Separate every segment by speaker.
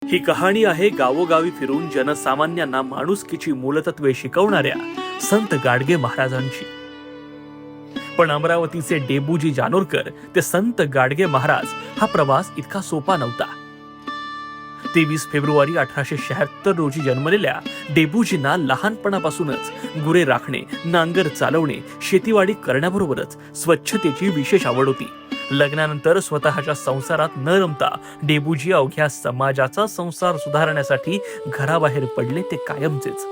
Speaker 1: ही कहाणी आहे गावोगावी फिरून जनसामान्यांना माणुसकीची मूलतत्वे शिकवणाऱ्या संत गाडगे महाराजांची। पण अमरावतीचे डेबूजी जानोरकर ते संत गाडगे महाराज हा प्रवास इतका सोपा नव्हता। 23 फेब्रुवारी 1876 रोजी जन्मलेल्या डेबूजींना लहानपणापासूनच गुरे राखणे, नांगर चालवणे, शेतीवाडी करण्याबरोबरच स्वच्छतेची विशेष आवड होती। लग्नानंतर स्वतःच्या संसारात न रमता डेबूजी अवघ्या समाजाचा संसार सुधारण्यासाठी घराबाहेर पडले ते कायमचेच।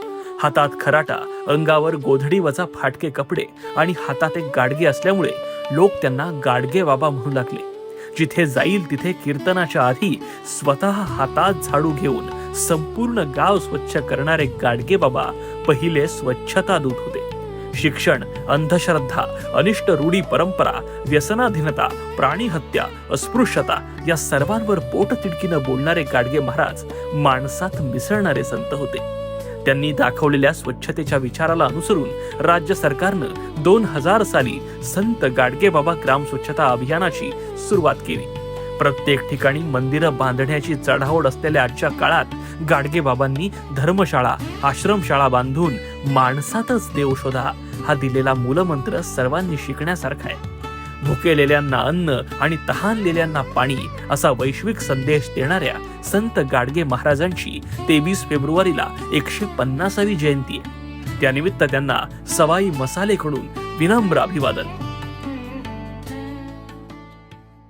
Speaker 1: हातात खराटा, अंगावर गोधडी वजा फाटके कपडे आणि हातात एक गाडगे असल्यामुळे लोक त्यांना गाडगे बाबा म्हणू लागले। जिथे जाईल तिथे कीर्तनाच्या आधी स्वतः हातात झाडू घेऊन संपूर्ण गाव स्वच्छ करणारे गाडगे बाबा पहिले स्वच्छता दूत होते। शिक्षण, अंधश्रद्धा, अनिष्ट रूढी परंपरा, व्यसनाधीनता, प्राणी हत्या, अस्पृश्यता या सर्वांवर पोट तिडकीनं बोलणारे गाडगे महाराज माणसात मिसळणारे संत होते। त्यांनी दाखवलेल्या स्वच्छतेच्या विचाराला अनुसरून राज्य सरकारनं 2000 साली संत गाडगे बाबा ग्राम स्वच्छता अभियानाची सुरुवात केली। प्रत्येक ठिकाणी मंदिरं बांधण्याची चढाओढ असलेल्या आजच्या काळात गाडगे बाबांनी धर्मशाळा, आश्रमशाळा बांधून माणसातच देव शोधा हा दिलेला मूलमंत्र सर्वांनी शिकण्यासारखा आहे। भुकेलेल्यांना अन्न आणि तहानलेल्यांना पाणी असा वैश्विक संदेश देणाऱ्या संत गाडगे महाराजांची 23 फेब्रुवारीला 150वी जयंती आहे। त्यानिमित्त त्यांना सवाई मसालेकडून विनम्र अभिवादन।